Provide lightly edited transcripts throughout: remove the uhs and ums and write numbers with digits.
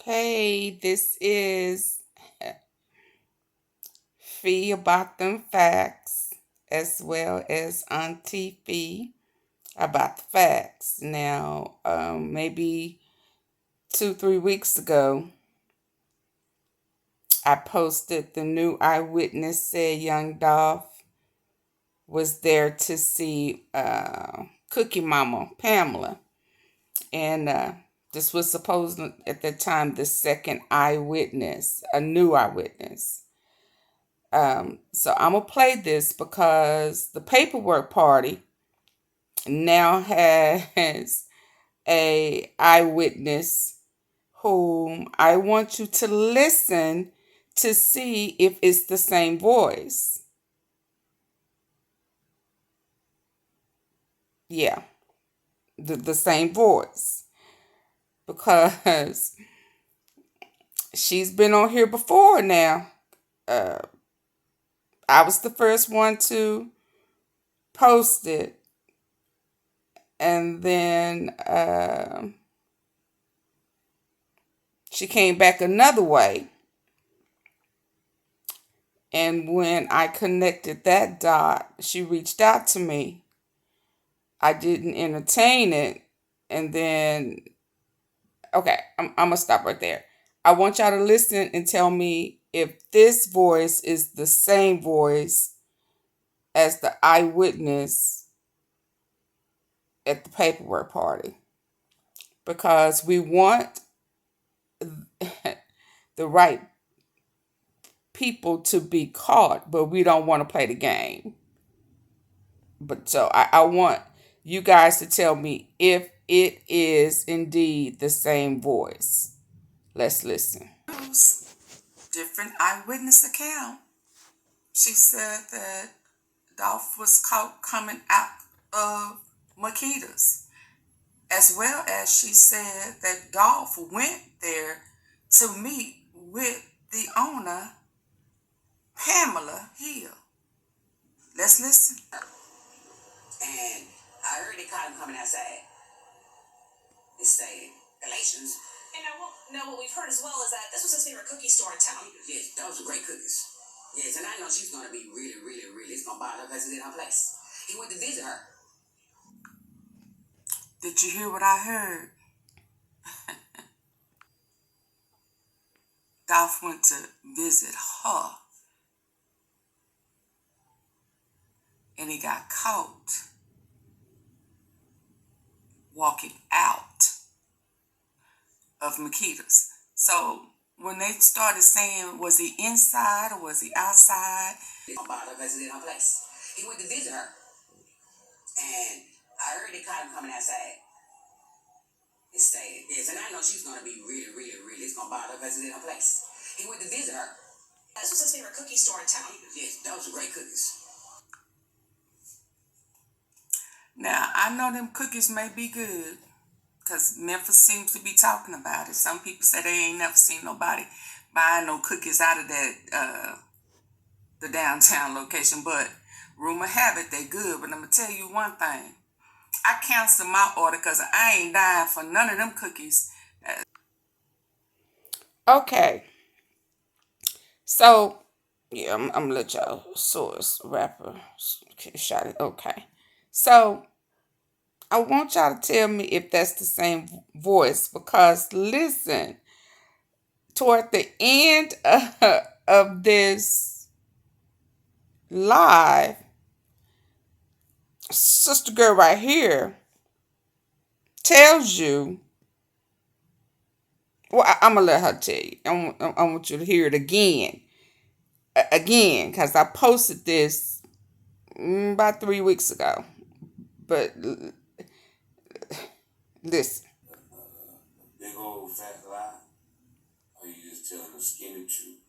Okay, this is Fee About Them Facts, as well as Auntie Fee About the Facts. Now, maybe 2-3 weeks ago, I posted the new Eyewitness said YoungDolph was there to see Cookie Mama Pamela, and this was supposed at the time the second eyewitness, a new eyewitness. So I'm gonna play this because the paperwork party now has a eyewitness whom I want you to listen to see if it's the same voice. Yeah, the same voice, because she's been on here before now. I was the first one to post it, and then she came back another way. And when I connected that dot, she reached out to me. I didn't entertain it. And then, okay, I'm going to stop right there. I want y'all to listen and tell me if this voice is the same voice as the eyewitness at the paperwork party. Because we want the right people to be caught, but we don't want to play the game. But so I want you guys to tell me if it is indeed the same voice. Let's listen. Different eyewitness account. She said that Dolph was caught coming out of MAKEDA'S, as well as she said that Dolph went there to meet with the owner, Pamela Hill. Let's listen. And I heard they caught him coming outside. It's saying Galatians. And now what we've heard as well is that this was his favorite cookie store in town. Yes, those were great cookies. Yes, and I know she's going to be really, really, really, it's going to bother her because it's in her place. He went to visit her. Did you hear what I heard? Dolph went to visit her. And he got caught walking out of MAKEDA'S. So when they started saying, was he inside or was he outside? It's going to bother her because it's in her place. He went to visit her. And I heard they caught him coming outside. It's saying, yes, and I know she's going to be really, really, really, it's going to bother her because it's in her place. He went to visit her. This was his favorite cookie store in town. Yes, those were great cookies. Now, I know them cookies may be good because Memphis seems to be talking about it. Some people say they ain't never seen nobody buying no cookies out of that the downtown location. But rumor have it they good. But I'm going to tell you one thing. I canceled my order because I ain't dying for none of them cookies. Okay. So, yeah, I'm going to let y'all source rapper. Okay, shot it. Okay. So, I want y'all to tell me if that's the same voice, because listen, toward the end of this live, sister girl right here tells you, well, I'm going to let her tell you. I want you to hear it again, because I posted this about 3 weeks ago. But listen. Big old fat lie, or you just telling the skinny truth?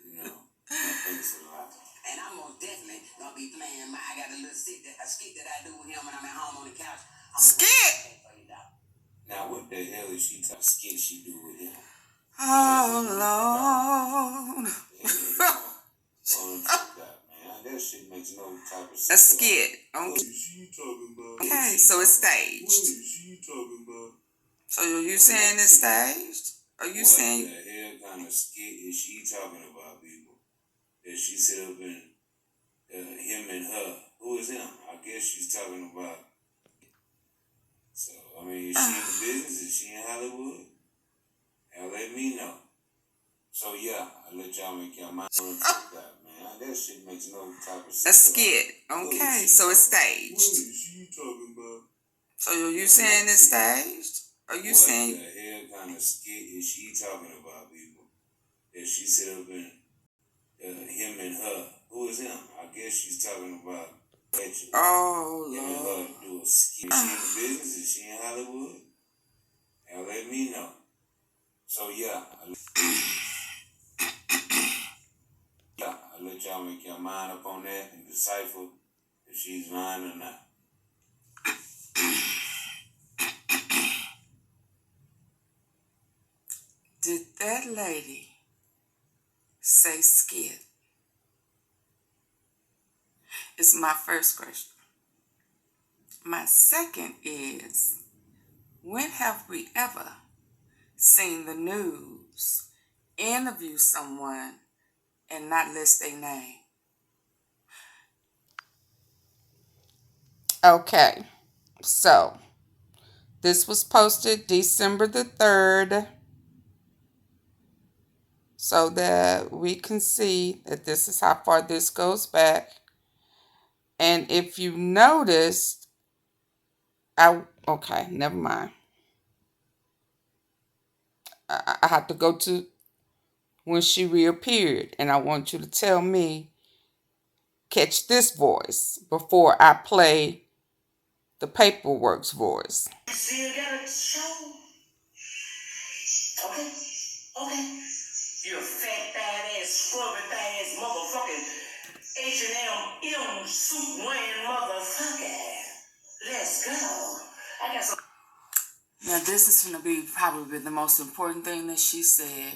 You know, I think it's a lie. And I'm most definitely going to be playing I got a little skit that I do with him when I'm at home on the couch. Skit? Now, what the hell is she talking skit she do with him? Oh, Lord. That shit makes no type of sense. A skit. What is she talking about? Okay, so it's staged. What is she talking about? So are you saying it's staged? Are you saying? What the hell kind of skit is she talking about, people? That she set up in him and her. Who is him? I guess she's talking about. So, I mean, is she in the business? Is she in Hollywood? Hell, let me know. So, yeah, I let y'all make your mind on the truth out, man. That shit makes no type of sense. A skit. Okay, so it's staged. What is she talking about? So are you saying it's staged? Are you saying? What the hell kind of skit is she talking about, people? That she set up in him and her. Who is him? I guess she's talking about Oh, him and Lord. her do a skit. Is she in the business? Is she in Hollywood? Hell, let me know. So, yeah, I let y'all make your mind up on that and decipher if she's lying or not. Did that lady say skit? It's my first question. My second is, when have we ever seen the news interview someone and not list their name? Okay, so this was posted December the 3rd, so that we can see that this is how far this goes back. And if you noticed, okay, never mind. I have to go to when she reappeared, and I want you to tell me, catch this voice before I play the paperwork's voice. You still got a show? Okay, okay. You a fat, fat ass, scrubby, fat ass motherfucking H&M suit wearing motherfucker. Let's go. I got some. Now this is going to be probably the most important thing that she said.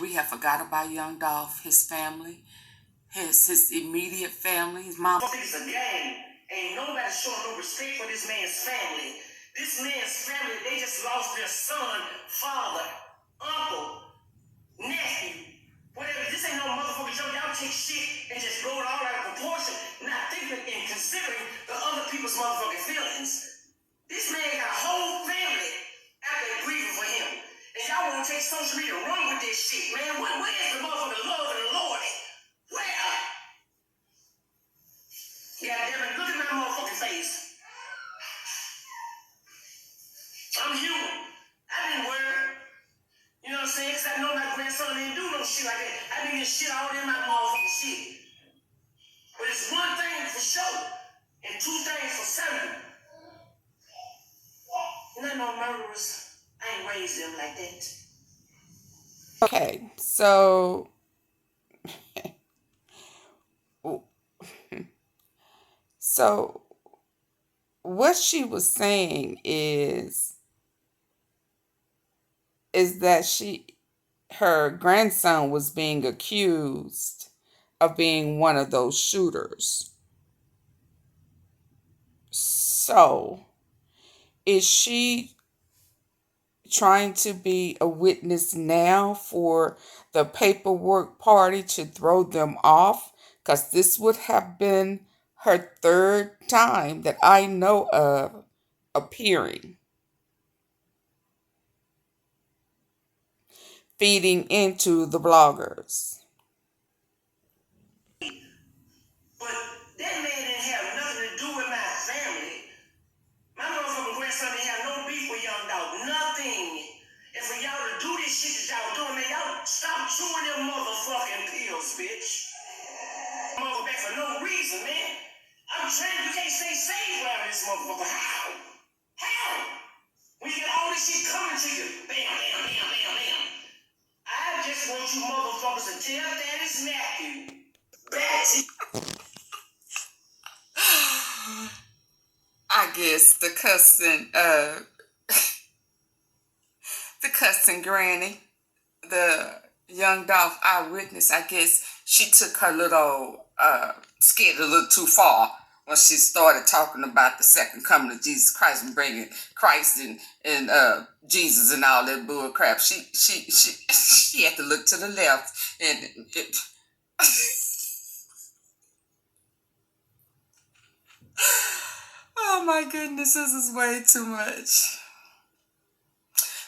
We have forgot about Young Dolph, his family, his immediate family, his mom. It's a game. Ain't nobody showing no respect for this man's family. This man's family, they just lost their son, father, uncle, nephew, whatever. This ain't no motherfucking joke. Y'all take shit and just blow it all out of proportion, not thinking and considering the other people's motherfucking feelings. This man got a whole family out there grieving for him. And y'all want to take social media and run with this shit, man. Where is the motherfucking love of the Lord? Where? Yeah, damn it, look at my motherfucking face. I'm human. I've been worried. You know what I'm saying? Because I know my grandson didn't do no shit like that. I didn't get shit all in my motherfucking shit. But it's one thing for sure and two things for certain. None no murderers. I ain't raised them like that. Okay, so what she was saying is that her grandson was being accused of being one of those shooters. So, is she trying to be a witness now for the paperwork party to throw them off? Because this would have been her third time that I know of appearing, feeding into the bloggers. But that man didn't have nothing to do with my family. My motherfucking grandson didn't have no beef with Young Dolph. Nothing. And for y'all to do this shit that y'all doing, man, y'all stop chewing them motherfucking pills, bitch. Mother back for no reason, man. I'm trying, you can't stay safe around this motherfucker. How? How? When you get all this shit coming to you. Bam, bam, bam, bam, bam. I just want you motherfuckers to tell Daddy's nephew. Betty. I guess the cussing granny, the Young Dolph eyewitness, I guess she took her little skit a little too far when she started talking about the second coming of Jesus Christ and bringing Christ and Jesus and all that bull crap, she had to look to the left and oh my goodness, this is way too much.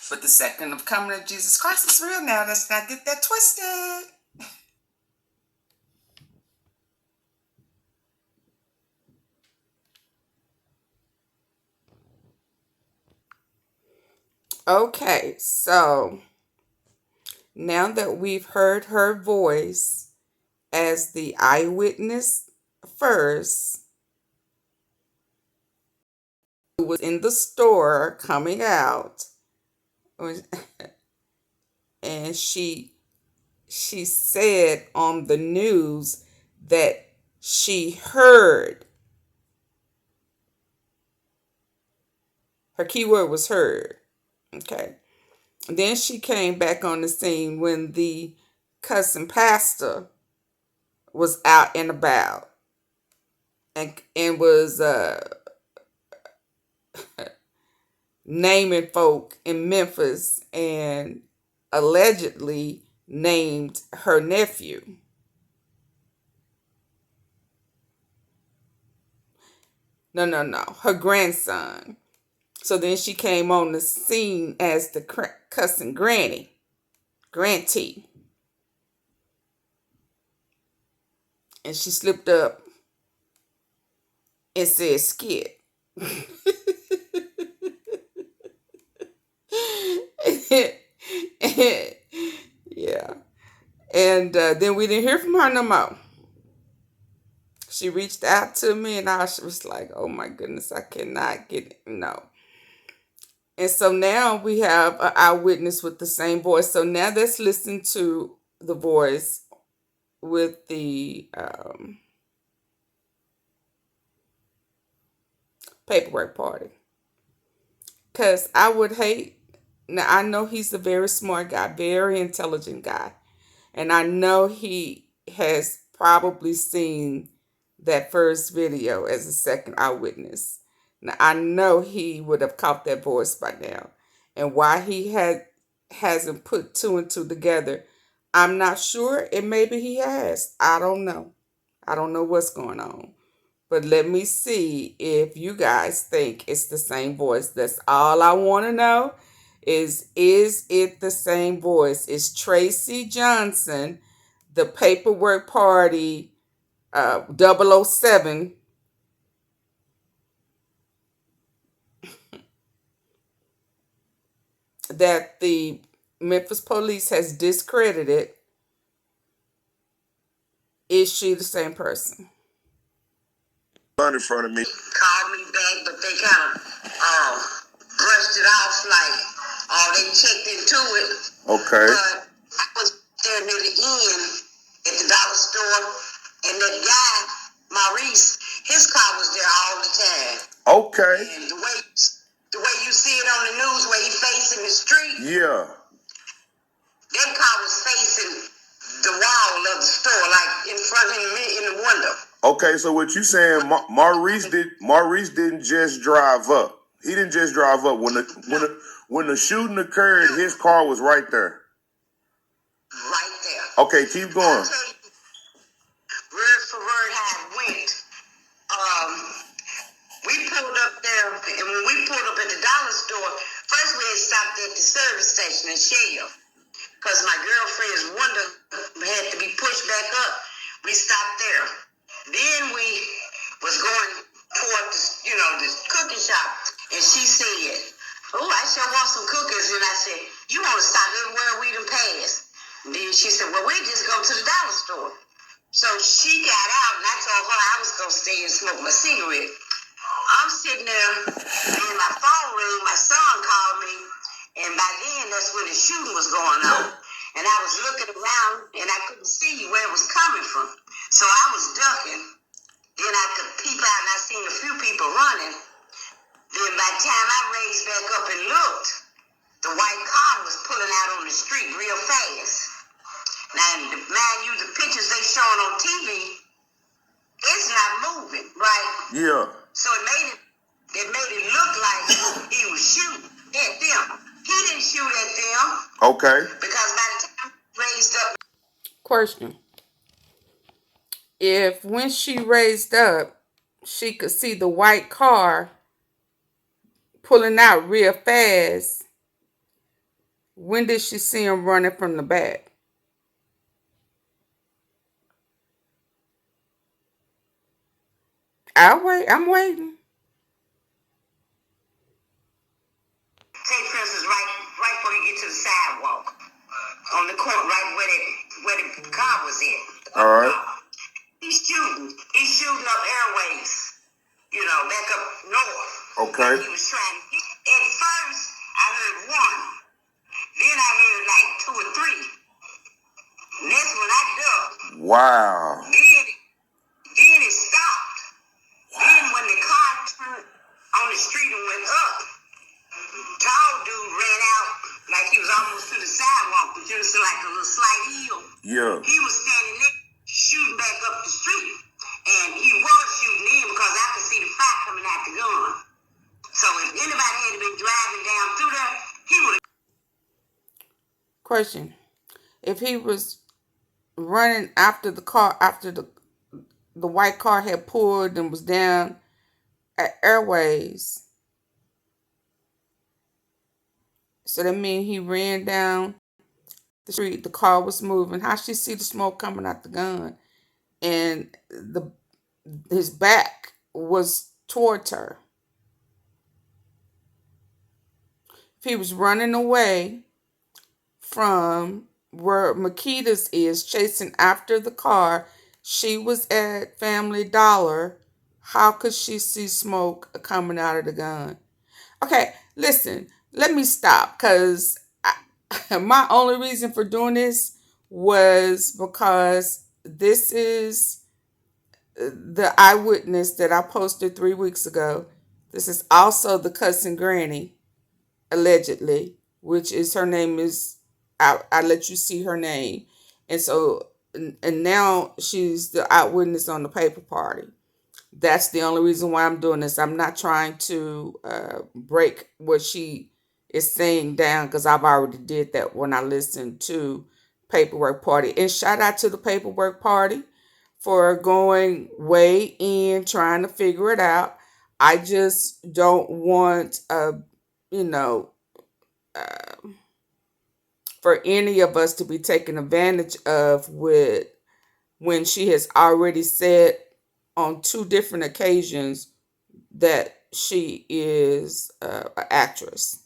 But the second coming of Jesus Christ is real now. Let's not get that twisted. Okay, so now that we've heard her voice as the eyewitness first, who was in the store coming out, and she said on the news that she heard. Her keyword was heard. Okay. Then she came back on the scene when the cussing pastor was out and about and was naming folk in Memphis and allegedly named her nephew. No, her grandson. So then she came on the scene as the cussing granny, grantee. And she slipped up and said skit. Yeah. And then we didn't hear from her no more. She reached out to me and I was like, oh my goodness, I cannot get it. No. And so now we have an eyewitness with the same voice. So now let's listen to the voice with the paperwork party. Because I would hate, now I know he's a very smart guy, very intelligent guy. And I know he has probably seen that first video as a second eyewitness. Now, I know he would have caught that voice by now. And why he hasn't put two and two together, I'm not sure. And maybe he has. I don't know. I don't know what's going on. But let me see if you guys think it's the same voice. That's all I want to know is it the same voice? Is Tracie Johnson, the paperwork party 007, that the Memphis police has discredited, is she the same person? In front of me. Called me back, but they kind of brushed it off like, they checked into it. Okay. But I was there near the end at the dollar store, and that guy, Maurice, his car was there all the time. Okay. And the way you see it on the news, where he facing the street. Yeah. That car was facing the wall of the store, like in front of me in the window. Okay, so what you saying? Maurice didn't just drive up. He didn't just drive up. When the shooting occurred, his car was right there. Right there. Okay, keep going. I'll tell you, word for word how it went. We pulled up there, and when we pulled up at the dollar store, first we had stopped at the service station in Shell, because my girlfriend's window had to be pushed back up. We stopped there. Then we was going toward the cookie shop, and she said, "Oh, I sure want some cookies." And I said, "You want to stop everywhere we done passed?" And then she said, "Well, we just go to the dollar store." So she got out, and I told her I was going to stay and smoke my cigarette. I'm sitting there, and my phone rang. My son called me, and by then that's when the shooting was going on. And I was looking around, and I couldn't see where it was coming from. So I was ducking. Then I could peep out, and I seen a few people running. Then by the time I raised back up and looked, the white car was pulling out on the street real fast. Now, mind you, the pictures they showing on TV it's not moving, right? Yeah. So it made it look like he was shooting at them. He didn't shoot at them. Okay. Because by the time he raised up. Question. If when she raised up, she could see the white car pulling out real fast, when did she see him running from the back? I'll wait. I'm waiting. Take Princess right before you get to the sidewalk. On the corner, right where the car was at. All right. He's shooting up airways, back up north. Okay. He was trying. At first, I heard one. Then I heard like two or three. And that's when I ducked. Wow. Then it stopped. Then when the car turned on the street and went up, tall dude ran out like he was almost to the sidewalk, but you see like a little slight hill. Yeah. He was standing there shooting back up the street. And he was shooting in because I could see the fire coming out the gun. So if anybody had been driving down through there, he would have. Question. If he was running after the car, after the white car had pulled and was down at Airways, so that means he ran down the street, the car was moving. How she see the smoke coming out the gun? And his back was towards her. If he was running away from where MAKEDA'S is, chasing after the car, she was at Family Dollar, how could she see smoke coming out of the gun? Okay, listen, let me stop, because my only reason for doing this was because this is the eyewitness that I posted 3 weeks ago. This is also the cussing granny, allegedly, which is her name is, I let you see her name. And so, and now she's the eyewitness on the paper party. That's the only reason why I'm doing this. I'm not trying to break what she is saying down, because I've already did that when I listened to Paperwork Party. And shout out to the Paperwork Party for going way in, trying to figure it out. I just don't want, for any of us to be taken advantage of with when she has already said on 2 different occasions that she is an actress.